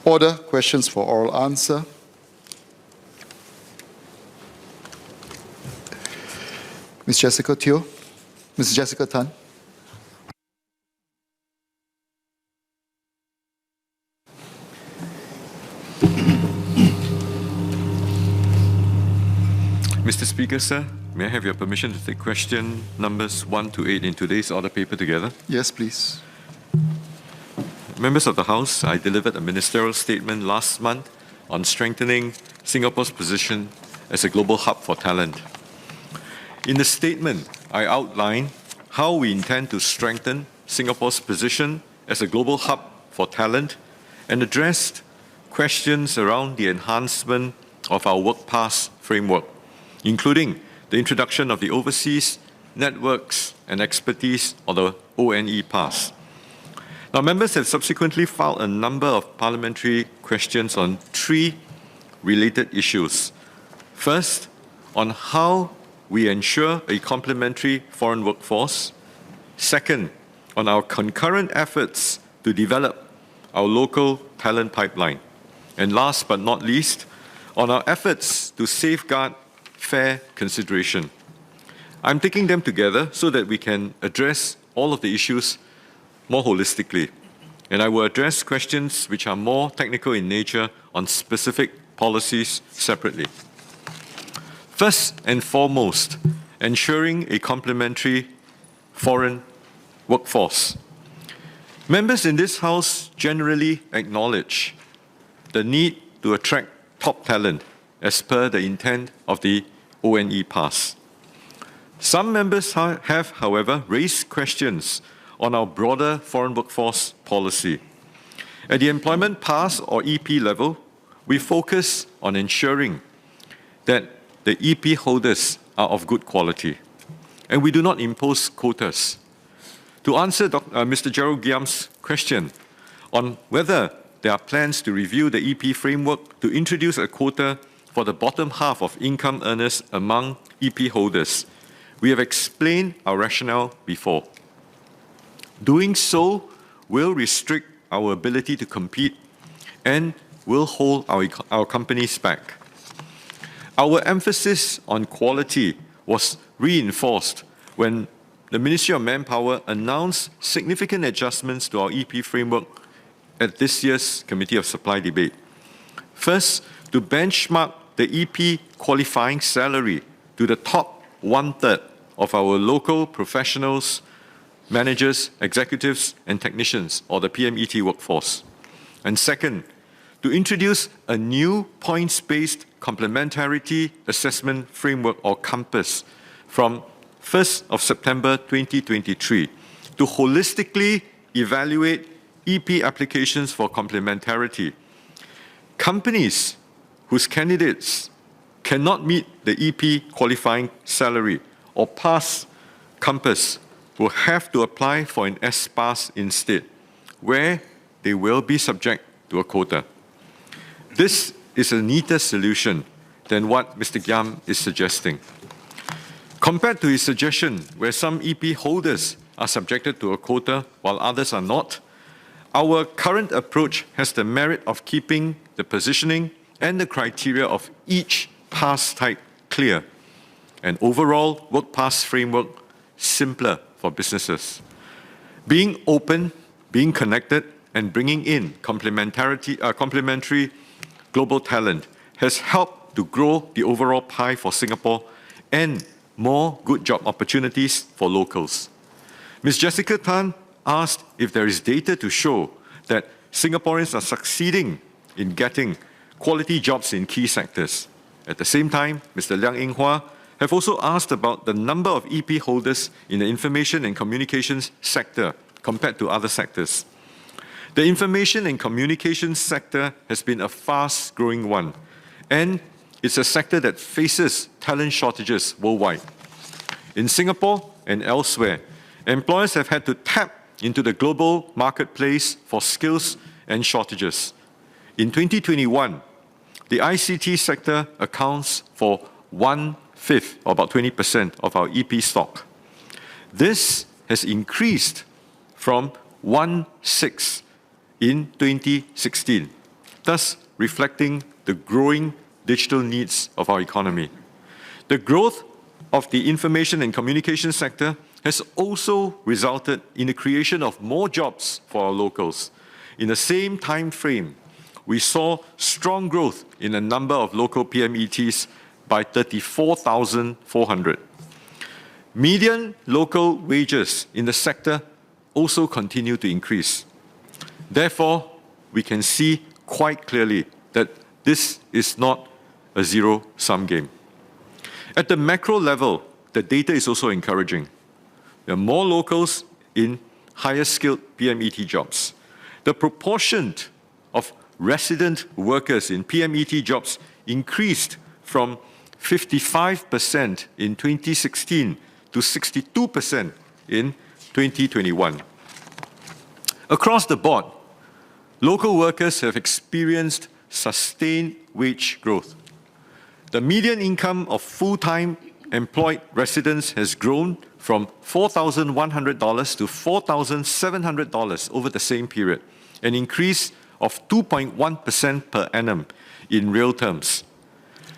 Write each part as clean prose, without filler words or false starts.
Order, questions for oral answer. Ms. Jessica Teo, Ms. Jessica Tan. Mr. Speaker, sir, may I have your permission to take question numbers 1 to 8 in today's order paper together? Yes, please. Members of the House, I delivered a ministerial statement last month on strengthening Singapore's position as a global hub for talent. In the statement, I outlined how we intend to strengthen Singapore's position as a global hub for talent and addressed questions around the enhancement of our work pass framework, including the introduction of the Overseas Networks and Expertise, or the ONE Pass. Now, members have subsequently filed a number of parliamentary questions on 3 related issues. First, on how we ensure a complementary foreign workforce. Second, on our concurrent efforts to develop our local talent pipeline. And last but not least, on our efforts to safeguard fair consideration. I'm taking them together so that we can address all of the issues more holistically. And I will address questions which are more technical in nature on specific policies separately. First and foremost, ensuring a complementary foreign workforce. Members in this House generally acknowledge the need to attract top talent as per the intent of the ONE Pass. Some members have, however, raised questions on our broader foreign workforce policy. At the Employment Pass or EP level, we focus on ensuring that the EP holders are of good quality, and we do not impose quotas. To answer Mr. Gerald Giam's question on whether there are plans to review the EP framework to introduce a quota for the bottom half of income earners among EP holders, we have explained our rationale before. Doing so will restrict our ability to compete and will hold our companies back. Our emphasis on quality was reinforced when the Ministry of Manpower announced significant adjustments to our EP framework at this year's Committee of Supply debate. First, to benchmark the EP qualifying salary to the top 1/3 of our local professionals, managers, executives, and technicians, or the PMET workforce. And second, to introduce a new points-based complementarity assessment framework, or COMPASS, from 1st of September 2023 to holistically evaluate EP applications for complementarity. Companies whose candidates cannot meet the EP qualifying salary or pass COMPASS will have to apply for an S-Pass instead, where they will be subject to a quota. This is a neater solution than what Mr. Giam is suggesting. Compared to his suggestion, where some EP holders are subjected to a quota while others are not, our current approach has the merit of keeping the positioning and the criteria of each pass type clear, and overall work pass framework simpler for businesses. Being open, being connected, and bringing in complementary global talent has helped to grow the overall pie for Singapore and more good job opportunities for locals. Ms. Jessica Tan asked if there is data to show that Singaporeans are succeeding in getting quality jobs in key sectors. At the same time, Mr. Liang Eng Hwa have also asked about the number of EP holders in the information and communications sector compared to other sectors. The information and communications sector has been a fast-growing one, and it's a sector that faces talent shortages worldwide. In Singapore and elsewhere, employers have had to tap into the global marketplace for skills and shortages. In 2021, the ICT sector accounts for 1/5, or about 20% of our EP stock. This has increased from 1/6 in 2016 thus reflecting the growing digital needs of our economy. The growth of the information and communication sector has also resulted in the creation of more jobs for our locals. In the same time frame, we saw strong growth in the number of local PMETs by 34,400. Median local wages in the sector also continue to increase. Therefore, we can see quite clearly that this is not a zero-sum game. At the macro level, the data is also encouraging. There are more locals in higher-skilled PMET jobs. The proportion of resident workers in PMET jobs increased from 55% in 2016 to 62% in 2021. Across the board, local workers have experienced sustained wage growth. The median income of full-time employed residents has grown from $4,100 to $4,700 over the same period, an increase of 2.1% per annum in real terms.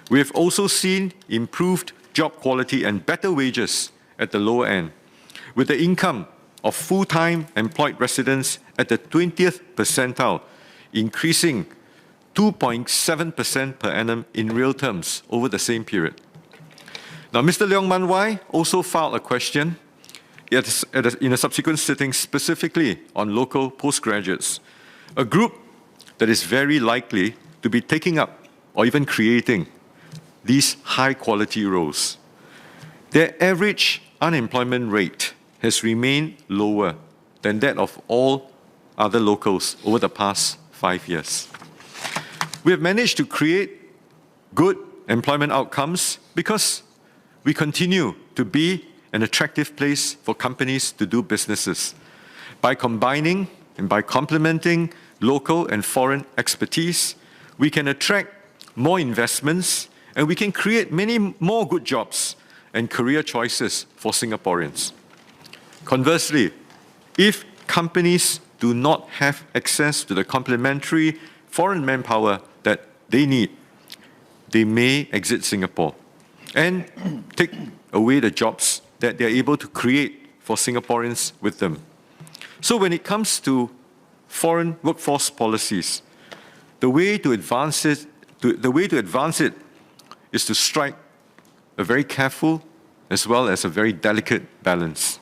We have also seen improved job quality and better wages at the lower end, with the income of full-time employed residents at the 20th percentile increasing 2.7% per annum in real terms over the same period. Now, Mr. Leong Man Wai also filed a question in a subsequent sitting specifically on local postgraduates, a group that is very likely to be taking up or even creating these high-quality roles. Their average unemployment rate has remained lower than that of all other locals over the past 5 years. We have managed to create good employment outcomes because we continue to be an attractive place for companies to do businesses. By combining and by complementing local and foreign expertise, we can attract more investments and we can create many more good jobs and career choices for Singaporeans. Conversely, if companies do not have access to the complementary foreign manpower that they need, they may exit Singapore and take away the jobs that they're able to create for Singaporeans with them. So when it comes to foreign workforce policies, the way to advance it is to strike a very careful as well as a very delicate balance.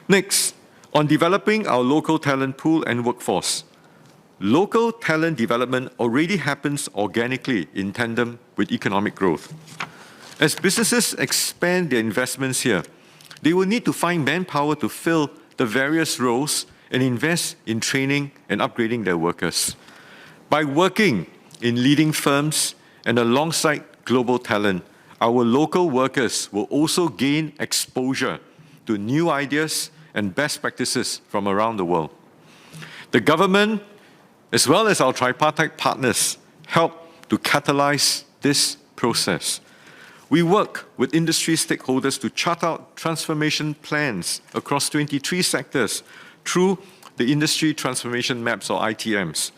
Next, on developing our local talent pool and workforce, local talent development already happens organically in tandem with economic growth. As businesses expand their investments here, they will need to find manpower to fill the various roles and invest in training and upgrading their workers. By working in leading firms and alongside global talent, our local workers will also gain exposure to new ideas and best practices from around the world. The government, as well as our tripartite partners, help to catalyze this process. We work with industry stakeholders to chart out transformation plans across 23 sectors through the Industry Transformation Maps, or ITMs,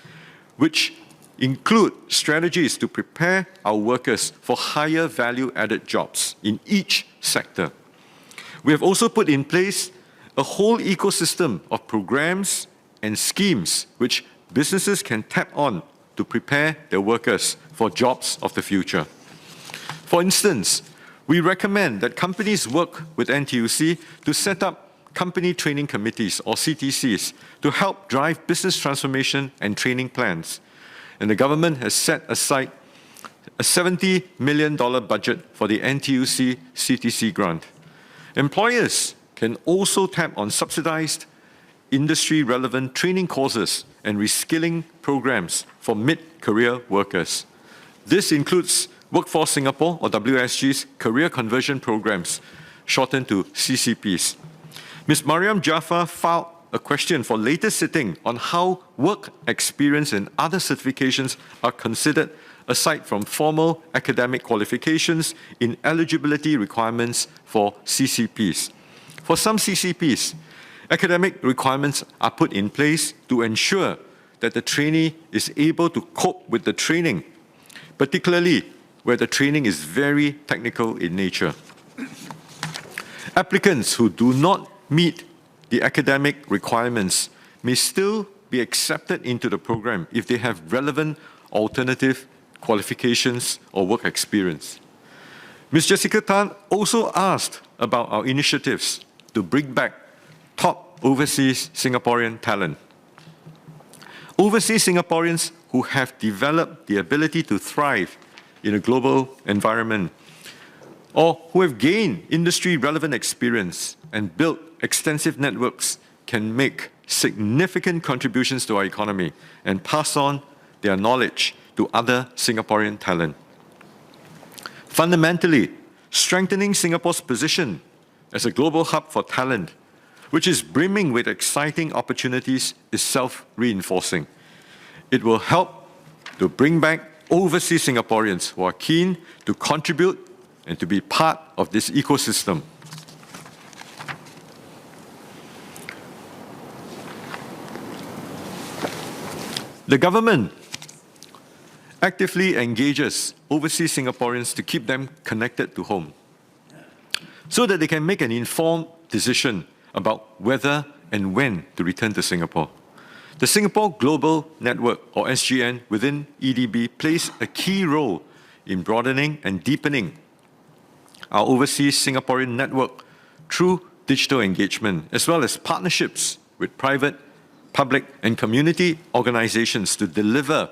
which include strategies to prepare our workers for higher value-added jobs in each sector. We have also put in place a whole ecosystem of programs and schemes which businesses can tap on to prepare their workers for jobs of the future. For instance, we recommend that companies work with NTUC to set up company training committees, or CTCs, to help drive business transformation and training plans. And the government has set aside a $70 million budget for the NTUC CTC grant. Employers can also tap on subsidized industry-relevant training courses and reskilling programs for mid-career workers. This includes Workforce Singapore, or WSG's, career conversion programs, shortened to CCPs. Ms. Mariam Jaafar filed a question for later sitting on how work experience and other certifications are considered aside from formal academic qualifications in eligibility requirements for CCPs. For some CCPs, academic requirements are put in place to ensure that the trainee is able to cope with the training, particularly where the training is very technical in nature. Applicants who do not meet the academic requirements may still be accepted into the program if they have relevant alternative qualifications or work experience. Ms. Jessica Tan also asked about our initiatives to bring back top overseas Singaporean talent. Overseas Singaporeans who have developed the ability to thrive in a global environment, or who have gained industry-relevant experience and built extensive networks, can make significant contributions to our economy and pass on their knowledge to other Singaporean talent. Fundamentally, strengthening Singapore's position as a global hub for talent, which is brimming with exciting opportunities, is self-reinforcing. It will help to bring back overseas Singaporeans who are keen to contribute and to be part of this ecosystem. The government actively engages overseas Singaporeans to keep them connected to home, so that they can make an informed decision about whether and when to return to Singapore. The Singapore Global Network, or SGN, within EDB plays a key role in broadening and deepening our overseas Singaporean network through digital engagement, as well as partnerships with private, public, and community organizations to deliver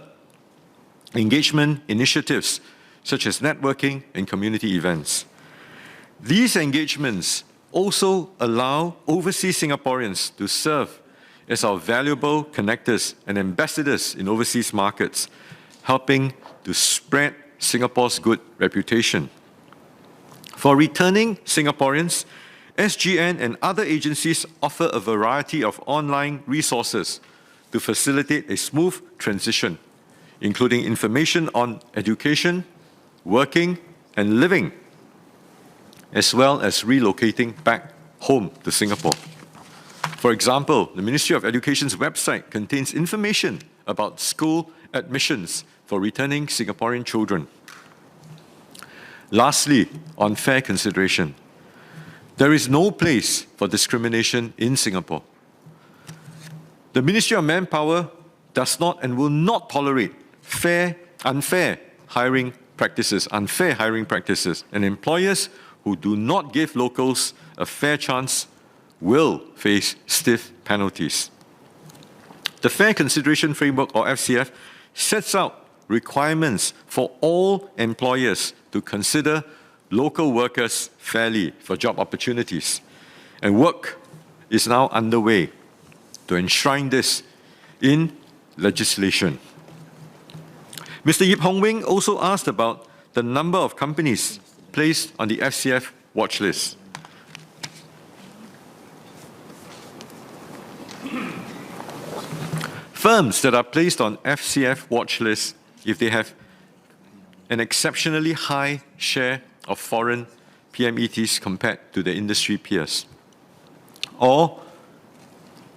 engagement initiatives such as networking and community events. These engagements also allow overseas Singaporeans to serve as our valuable connectors and ambassadors in overseas markets, helping to spread Singapore's good reputation. For returning Singaporeans, SGN and other agencies offer a variety of online resources to facilitate a smooth transition, including information on education, working, and living, as well as relocating back home to Singapore. For example, the Ministry of Education's website contains information about school admissions for returning Singaporean children. Lastly, on fair consideration, there is no place for discrimination in Singapore. The Ministry of Manpower does not and will not tolerate unfair hiring practices, and employers who do not give locals a fair chance will face stiff penalties. The Fair Consideration Framework, or FCF, sets out requirements for all employers to consider local workers fairly for job opportunities. And work is now underway to enshrine this in legislation. Mr. Yip Hong Wing also asked about the number of companies placed on the FCF watch list. Firms that are placed on FCF watch lists, if they have an exceptionally high share of foreign PMETs compared to their industry peers, or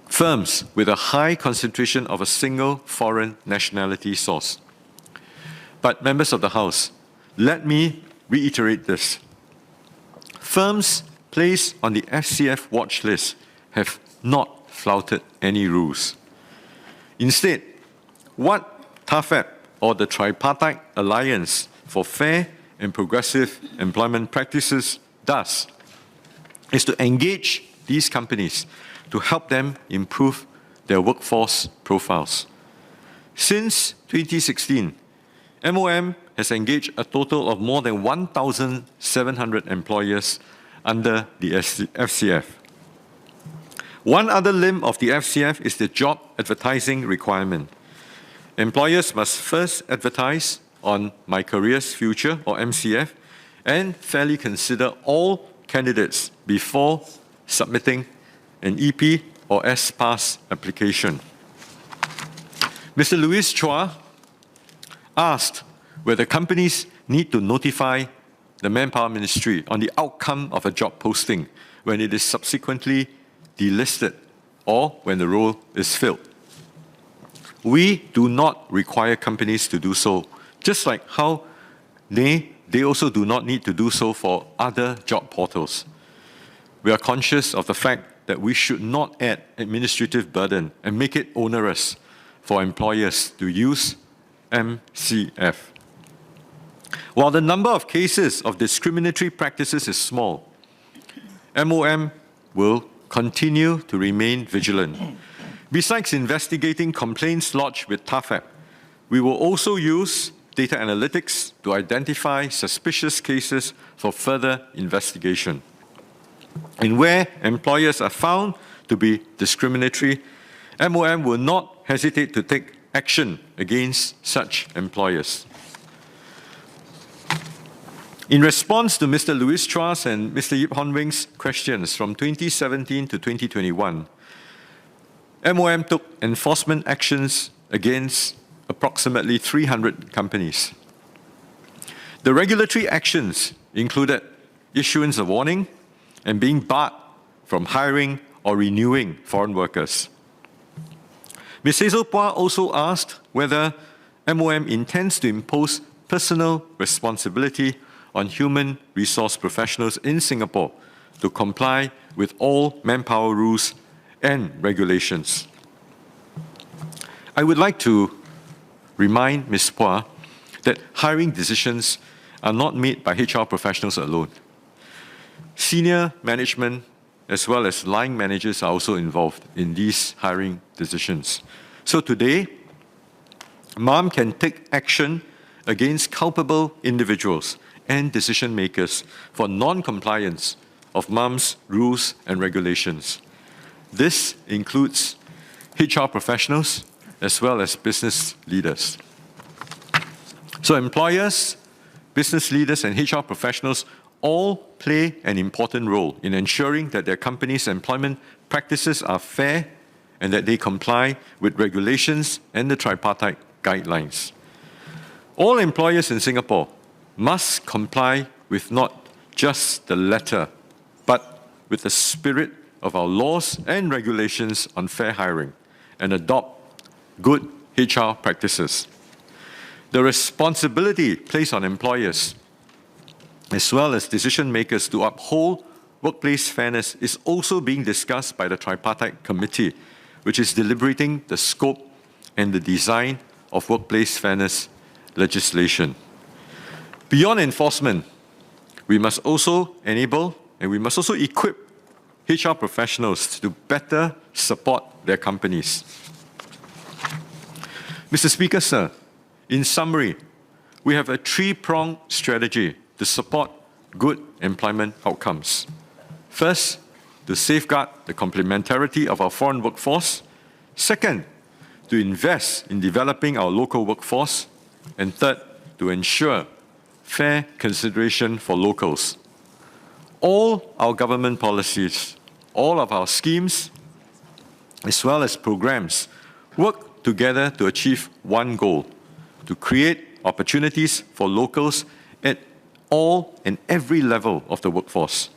firms with a high concentration of a single foreign nationality source. But members of the House, let me reiterate this. Firms placed on the FCF watch list have not flouted any rules. Instead, what TAFEP, or the Tripartite Alliance for Fair and Progressive Employment Practices, does is to engage these companies to help them improve their workforce profiles. Since 2016, MOM has engaged a total of more than 1,700 employers under the FCF. One other limb of the FCF is the job advertising requirement. Employers must first advertise on My Careers Future, or MCF, and fairly consider all candidates before submitting an EP or S-Pass application. Mr. Louis Chua asked whether companies need to notify the Manpower Ministry on the outcome of a job posting when it is subsequently delisted or when the role is filled. we do not require companies to do so, just like how they also do not need to do so for other job portals. We are conscious of the fact that we should not add administrative burden and make it onerous for employers to use MCF. While the number of cases of discriminatory practices is small, MOM will continue to remain vigilant. Besides investigating complaints lodged with TAFEP, we will also use data analytics to identify suspicious cases for further investigation. And where employers are found to be discriminatory, MOM will not hesitate to take action against such employers. In response to Mr. Louis Chua's and Mr. Yip Hon Wing's questions from 2017 to 2021, MOM took enforcement actions against approximately 300 companies. The regulatory actions included issuance of warning and being barred from hiring or renewing foreign workers. Ms. Hazel Pua also asked whether MOM intends to impose personal responsibility on human resource professionals in Singapore to comply with all manpower rules and regulations. I would like to remind Ms. Pua that hiring decisions are not made by HR professionals alone. Senior management as well as line managers are also involved in these hiring decisions. So today, MOM can take action against culpable individuals and decision makers for non-compliance of MOM's rules and regulations. This includes HR professionals as well as business leaders. So employers, business leaders, and HR professionals all play an important role in ensuring that their company's employment practices are fair and that they comply with regulations and the tripartite guidelines. All employers in Singapore must comply with not just the letter, but with the spirit of our laws and regulations on fair hiring and adopt good HR practices. The responsibility placed on employers as well as decision makers to uphold workplace fairness is also being discussed by the Tripartite Committee, which is deliberating the scope and the design of workplace fairness legislation. Beyond enforcement, we must also enable and we must also equip HR professionals to better support their companies. Mr. Speaker, sir, in summary, we have a three-pronged strategy to support good employment outcomes. First, to safeguard the complementarity of our foreign workforce. Second, to invest in developing our local workforce. And third, to ensure fair consideration for locals. All our government policies, all of our schemes, as well as programs, work together to achieve one goal: to create opportunities for locals at all and every level of the workforce.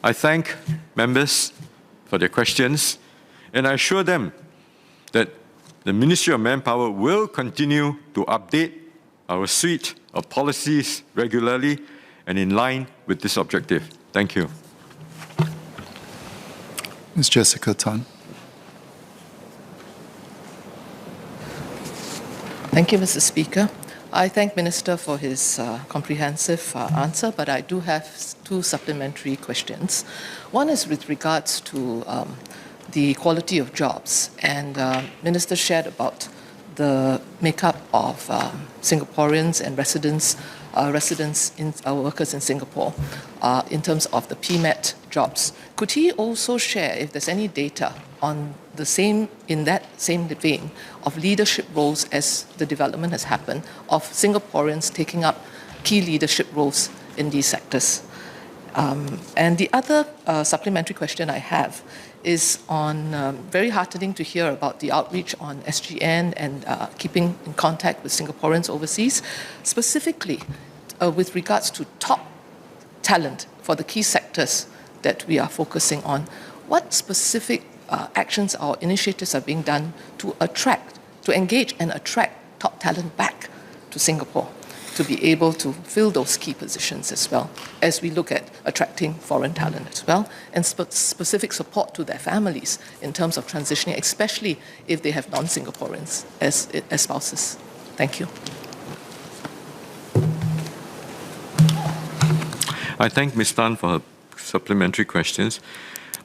I thank members for their questions, and I assure them that the Ministry of Manpower will continue to update our suite of policies regularly and in line with this objective. Thank you. Ms. Jessica Tan. Thank you, Mr. Speaker. I thank Minister for his comprehensive answer, but I do have two supplementary questions. One is with regards to the quality of jobs, and Minister shared about the makeup of Singaporeans and residents in workers in Singapore in terms of the PMET jobs. Could he also share if there's any data on the same, in that same vein, of leadership roles as the development has happened, of Singaporeans taking up key leadership roles in these sectors? And the other supplementary question I have is on very heartening to hear about the outreach on SGN and keeping in contact with Singaporeans overseas, specifically with regards to top talent for the key sectors that we are focusing on. What specific actions or initiatives are being done to attract to engage and attract top talent back to Singapore, to be able to fill those key positions as well, as we look at attracting foreign talent as well, and specific support to their families in terms of transitioning, especially if they have non-Singaporeans as spouses. Thank you. I thank Ms. Tan for her supplementary questions.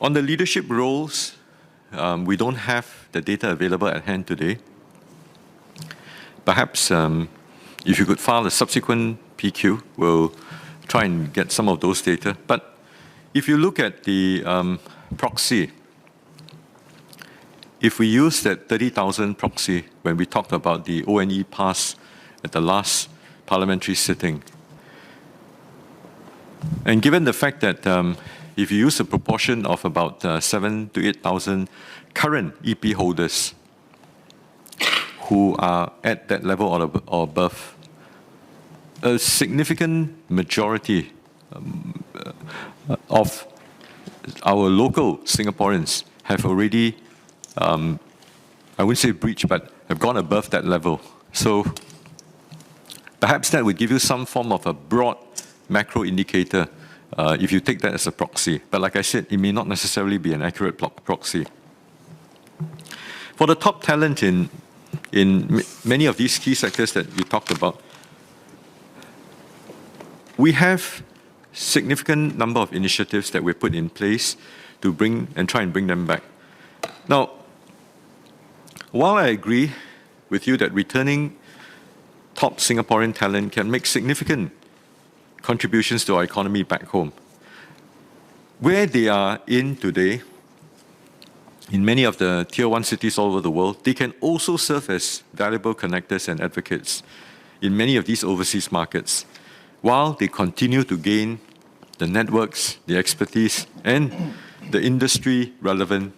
On the leadership roles, we don't have the data available at hand today. Perhaps if you could file a subsequent PQ, we'll try and get some of those data. But if you look at the proxy, if we use that 30,000 proxy when we talked about the ONE pass at the last parliamentary sitting, and given the fact that if you use a proportion of about 7,000 to 8,000 current EP holders who are at that level or above, a significant majority of our local Singaporeans have already, I wouldn't say breached, but have gone above that level. So perhaps that would give you some form of a broad macro indicator if you take that as a proxy. But like I said, it may not necessarily be an accurate proxy. For the top talent in many of these key sectors that you talked about, we have significant number of initiatives that we put in place to bring and try and bring them back. Now, while I agree with you that returning top Singaporean talent can make significant contributions to our economy back home, where they are in today, in many of the Tier 1 cities all over the world, they can also serve as valuable connectors and advocates in many of these overseas markets, while they continue to gain the networks, the expertise, and the industry-relevant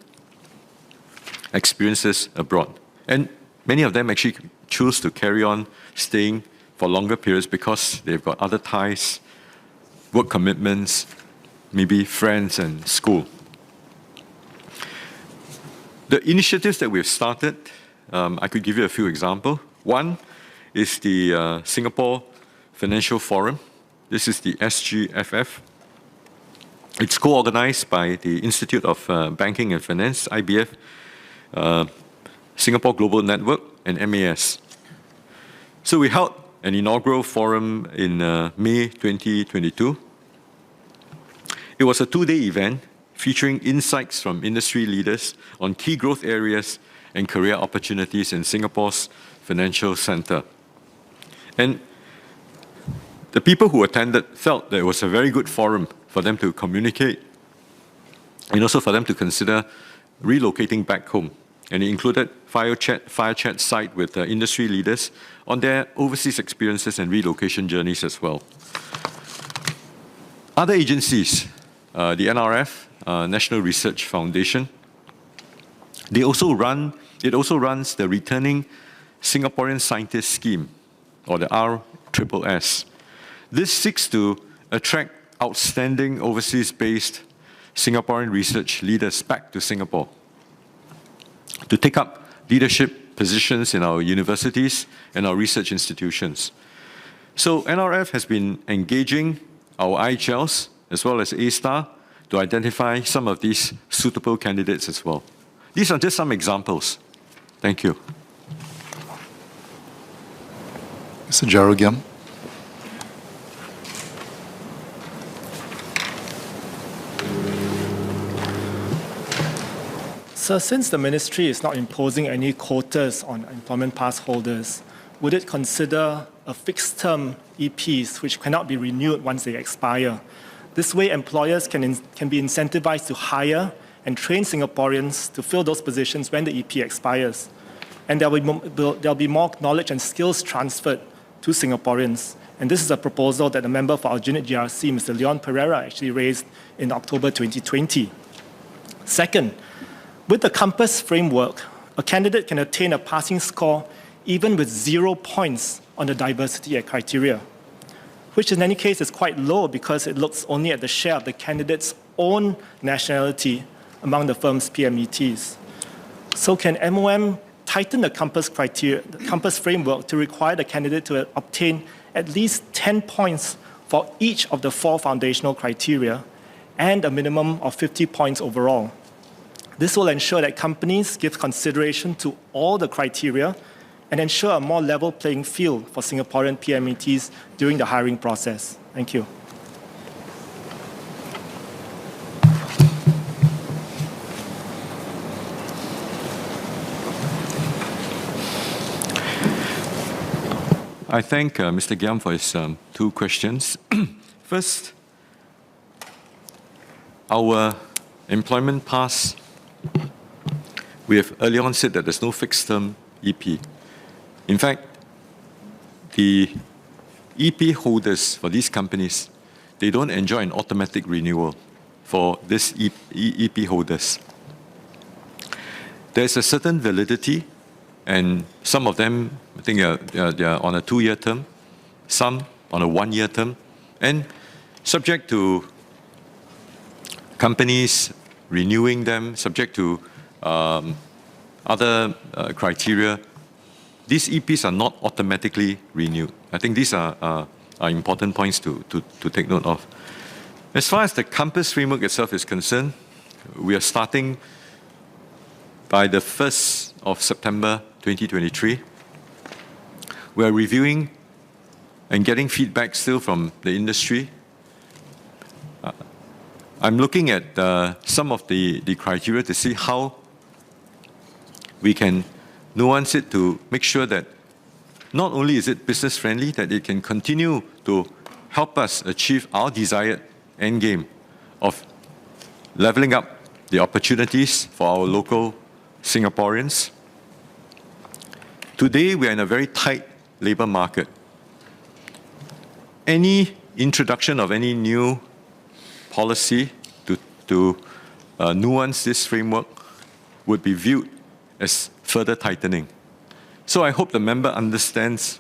experiences abroad. And many of them actually choose to carry on staying for longer periods because they've got other ties, work commitments, maybe friends and school. The initiatives that we've started, I could give you a few examples. One is the Singapore Financial Forum. This is the SGFF. It's co-organized by the Institute of Banking and Finance, IBF, Singapore Global Network, and MAS. So we held an inaugural forum in May 2022. It was a two-day event featuring insights from industry leaders on key growth areas and career opportunities in Singapore's financial center. And the people who attended felt that it was a very good forum for them to communicate and also for them to consider relocating back home. And it included fire chat site with industry leaders on their overseas experiences and relocation journeys as well. Other agencies, the NRF, National Research Foundation, it also runs the Returning Singaporean Scientist Scheme, or the RSSS. This seeks to attract outstanding overseas-based Singaporean research leaders back to Singapore to take up leadership positions in our universities and our research institutions. So NRF has been engaging our IHLs as well as A-Star to identify some of these suitable candidates as well. These are just some examples. Thank you. Mr. Jarogiam. So since the ministry is not imposing any quotas on employment pass holders, would it consider a fixed-term EPs which cannot be renewed once they expire? This way, employers can be incentivized to hire and train Singaporeans to fill those positions when the EP expires. And there'll be more knowledge and skills transferred to Singaporeans. And this is a proposal that a member for our Aljunied GRC, Mr. Leon Pereira, actually raised in October 2020. Second, with the Compass framework, a candidate can attain a passing score even with 0 points on the diversity criteria, which in any case is quite low because it looks only at the share of the candidate's own nationality among the firm's PMETs. So can MOM tightened the Compass criteria, the Compass framework to require the candidate to obtain at least 10 points for each of the 4 foundational criteria and a minimum of 50 points overall. This will ensure that companies give consideration to all the criteria and ensure a more level playing field for Singaporean PMETs during the hiring process. Thank you. I thank Mr. Giam for his 2 questions. First, our employment pass, we have earlier on said that there's no fixed term EP. In fact, the EP holders for these companies, they don't enjoy an automatic renewal for this EP holders. There's a certain validity, and some of them, I think they're on a 2-year term, some on a 1-year term, and subject to companies renewing them, subject to other criteria, these EPs are not automatically renewed. I think these are important points to take note of. As far as the Compass framework itself is concerned, we are starting by the 1st of September 2023. We are reviewing and getting feedback still from the industry. I'm looking at some of the criteria to see how we can nuance it to make sure that not only is it business friendly, that it can continue to help us achieve our desired end game of leveling up the opportunities for our local Singaporeans. Today, we are in a very tight labor market. Any introduction of any new policy to nuance this framework would be viewed as further tightening. So I hope the member understands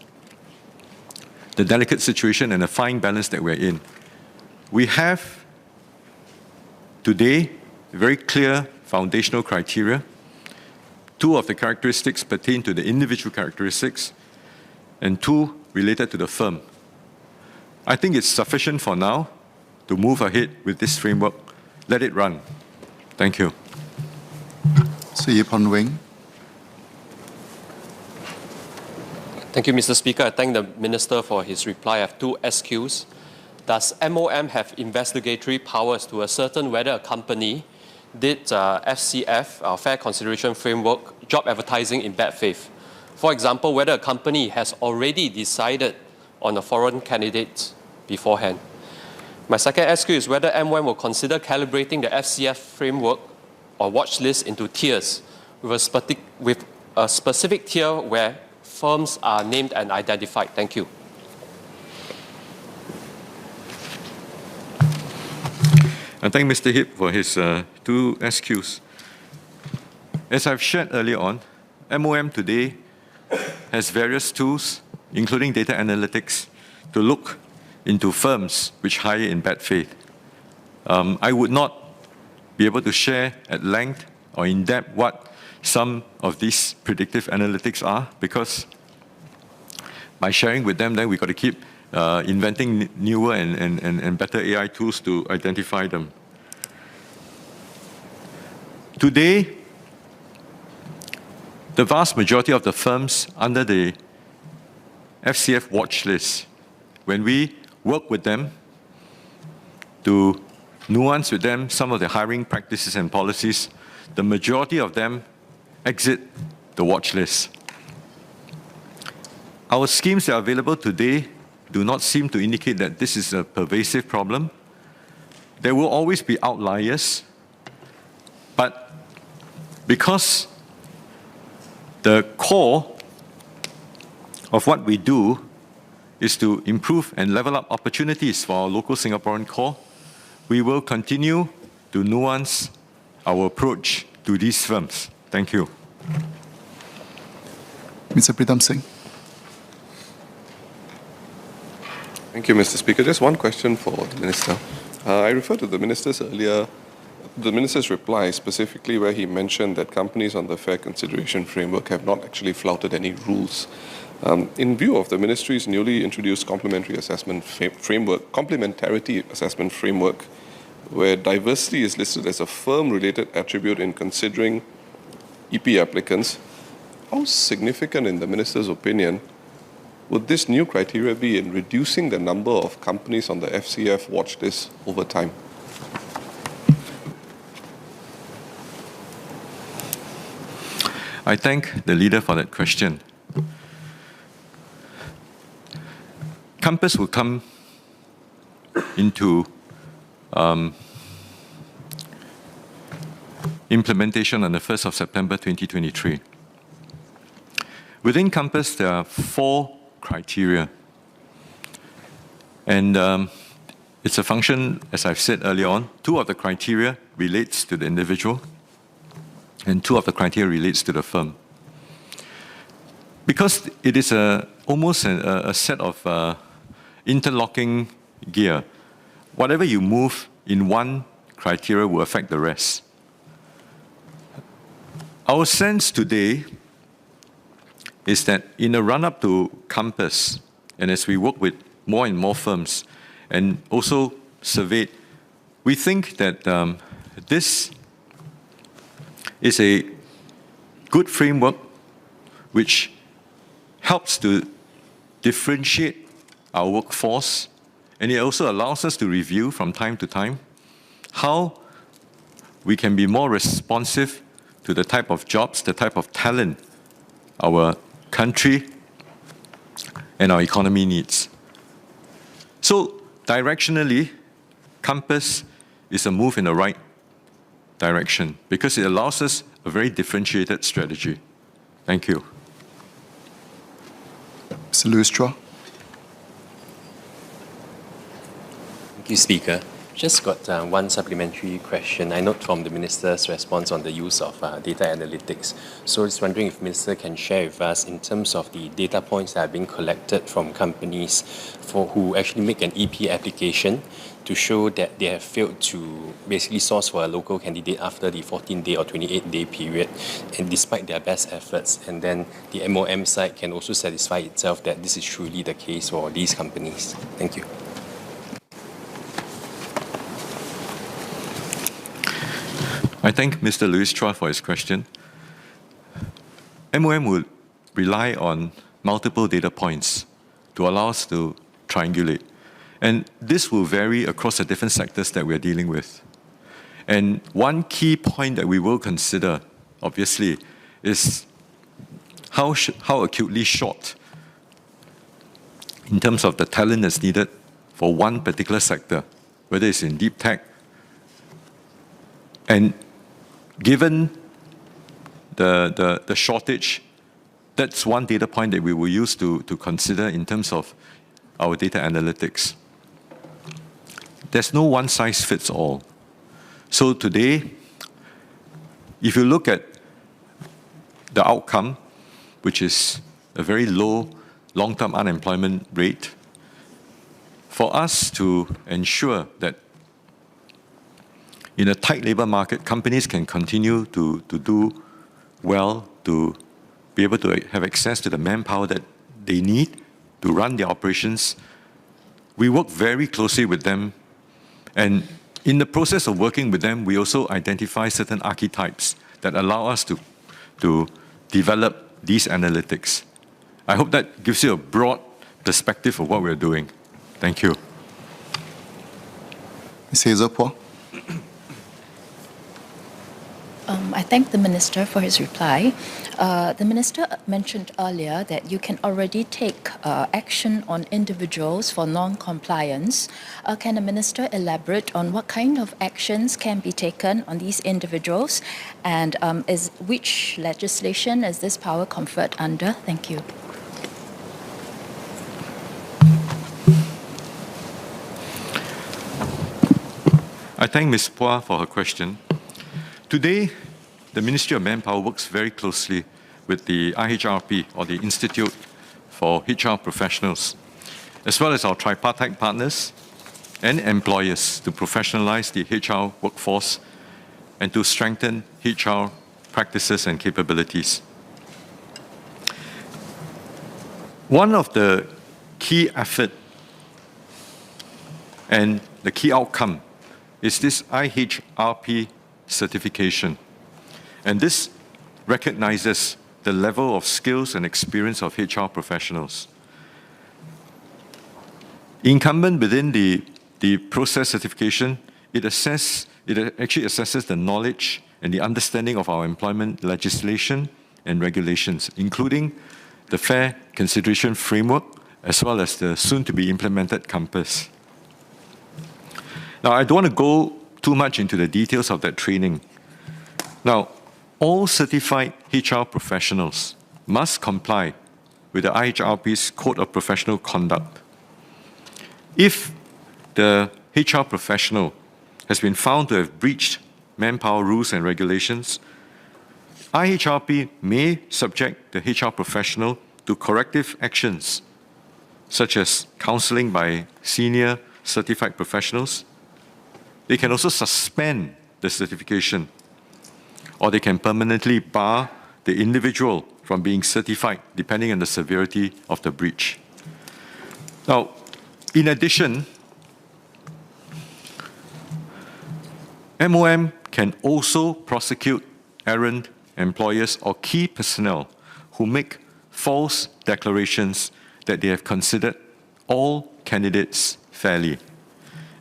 the delicate situation and the fine balance that we're in. We have today very clear foundational criteria. 2 of the characteristics pertain to the individual characteristics, and 2 related to the firm. I think it's sufficient for now to move ahead with this framework. Let it run. Thank you. Sir Yip Hon Wing. Thank you, Mr. Speaker. I thank the Minister for his reply. I have 2 SQs. Does MOM have investigatory powers to ascertain whether a company did FCF, Fair Consideration Framework, job advertising in bad faith? For example, whether a company has already decided on a foreign candidate beforehand. My second SQ is whether MOM will consider calibrating the FCF framework or watch list into tiers with a specific tier where firms are named and identified. Thank you. I thank Mr. Hip for his 2 SQs. As I've shared earlier on, MOM today has various tools, including data analytics, to look into firms which hire in bad faith. I would not be able to share at length or in depth what some of these predictive analytics are, because by sharing with them, then we've got to keep inventing newer and better AI tools to identify them. Today, the vast majority of the firms under the FCF watch list, when we work with them to nuance with them some of the hiring practices and policies, the majority of them exit the watch list. Our schemes that are available today do not seem to indicate that this is a pervasive problem. There will always be outliers, but because the core of what we do is to improve and level up opportunities for our local Singaporean core, we will continue to nuance our approach to these firms. Thank you. Mr. Pritam Singh. Thank you, Mr. Speaker. Just one question for the Minister. I refer to the Minister's earlier the Minister's reply, specifically where he mentioned that companies on the fair consideration framework have not actually flouted any rules. In view of the Ministry's newly introduced complementarity assessment framework, where diversity is listed as a firm-related attribute in considering EP applicants, how significant, in the Minister's opinion, would this new criteria be in reducing the number of companies on the FCF watch list over time? I thank the leader for that question. Compass will come into implementation on the 1st of September 2023. Within Compass, there are 4 criteria. And it's a function, as I've said earlier on, 2 of the criteria relates to the individual, and 2 of the criteria relates to the firm. Because it is almost a set of interlocking gear, whatever you move in one criteria will affect the rest. Our sense today is that in a run-up to Compass, and as we work with more and more firms, and also surveyed, we think that this is a good framework which helps to differentiate our workforce, and it also allows us to review from time to time how we can be more responsive to the type of jobs, the type of talent our country and our economy needs. So directionally, Compass is a move in the right direction because it allows us a very differentiated strategy. Thank you. Mr. Louis Chua. Thank you, Speaker. Just got one supplementary question. I note from the Minister's response on the use of data analytics. So I was wondering if Minister can share with us in terms of the data points that are being collected from companies who actually make an EP application to show that they have failed to basically source for a local candidate after the 14-day or 28-day period, and despite their best efforts. And then the MOM side can also satisfy itself that this is truly the case for these companies. Thank you. I thank Mr. Louis Chua for his question. MOM will rely on multiple data points to allow us to triangulate. And this will vary across the different sectors that we're dealing with. And one key point that we will consider, obviously, is how acutely short in terms of the talent that's needed for one particular sector, whether it's in deep tech. And given the shortage, that's one data point that we will use to consider in terms of our data analytics. There's no one size fits all. So today, if you look at the outcome, which is a very low long-term unemployment rate, for us to ensure that in a tight labor market, companies can continue to do well, to be able to have access to the manpower that they need to run their operations. We work very closely with them. And in the process of working with them, we also identify certain archetypes that allow us to develop these analytics. I hope that gives you a broad perspective of what we're doing. Thank you. Ms. Hazel Poh. I thank the Minister for his reply. The Minister mentioned earlier that you can already take action on individuals for non-compliance. Can the Minister elaborate on what kind of actions can be taken on these individuals, and which legislation is this power conferred under? Thank you. I thank Ms. Poh for her question. Today, the Ministry of Manpower works very closely with the IHRP, or the Institute for HR Professionals, as well as our tripartite partners and employers to professionalize the HR workforce and to strengthen HR practices and capabilities. One of the key effort and the key outcome is this IHRP certification. And this recognizes the level of skills and experience of HR professionals. Incumbent within the process certification, it actually assesses the knowledge and the understanding of our employment legislation and regulations, including the Fair Consideration Framework, as well as the soon-to-be implemented Compass. Now, I don't want to go too much into the details of that training. Now, all certified HR professionals must comply with the IHRP's Code of Professional Conduct. If the HR professional has been found to have breached manpower rules and regulations, IHRP may subject the HR professional to corrective actions, such as counseling by senior certified professionals. They can also suspend the certification, or they can permanently bar the individual from being certified, depending on the severity of the breach. Now, in addition, MOM can also prosecute errant employers or key personnel who make false declarations that they have considered all candidates fairly.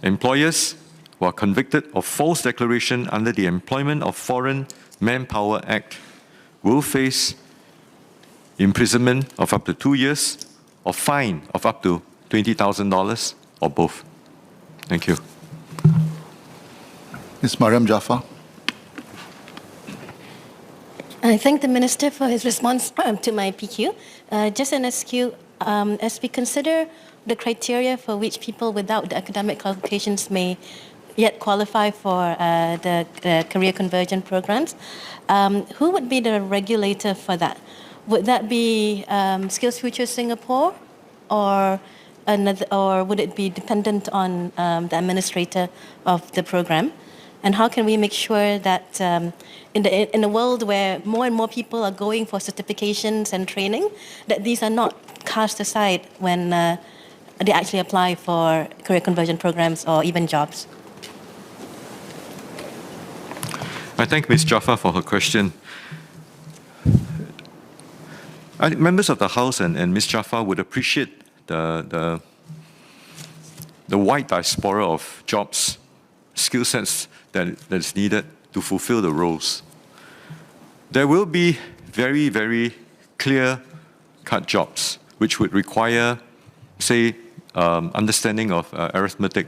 Employers who are convicted of false declaration under the Employment of Foreign Manpower Act will face imprisonment of up to 2 years or fine of up to $20,000 or both. Thank you. Ms. Mariam Jaafar. I thank the Minister for his response to my PQ. Just an SQ, as we consider the criteria for which people without the academic qualifications may yet qualify for the career conversion programs, who would be the regulator for that? Would that be Skills Future Singapore, or would it be dependent on the administrator of the program? And how can we make sure that in a world where more and more people are going for certifications and training, that these are not cast aside when they actually apply for career conversion programs or even jobs? I thank Ms. Jaafar for her question. I think members of the House and Ms. Jaafar would appreciate the wide diaspora of jobs, skill sets that is needed to fulfill the roles. There will be very, very clear-cut jobs which would require, say, understanding of arithmetic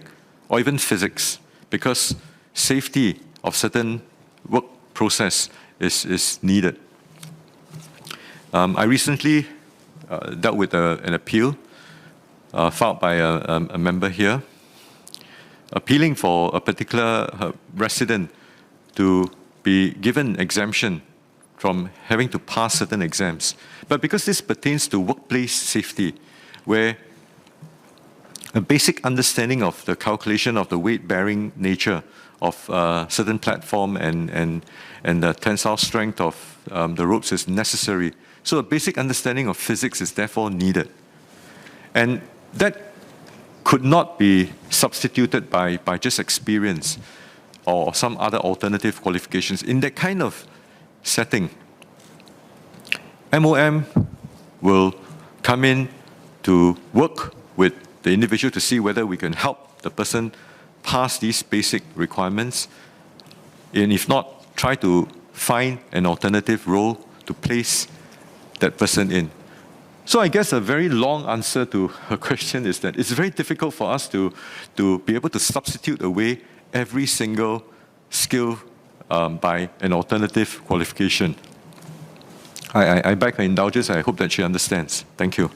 or even physics, because safety of certain work process is needed. I recently dealt with an appeal filed by a member here, appealing for a particular resident to be given exemption from having to pass certain exams. But because this pertains to workplace safety, where a basic understanding of the calculation of the weight-bearing nature of certain platform and the tensile strength of the ropes is necessary. So a basic understanding of physics is therefore needed. And that could not be substituted by just experience or some other alternative qualifications. In that kind of setting, MOM will come in to work with the individual to see whether we can help the person pass these basic requirements, and if not, try to find an alternative role to place that person in. So I guess a very long answer to her question is that it's very difficult for us to be able to substitute away every single skill by an alternative qualification. I beg her indulgence. I hope that she understands. Thank you.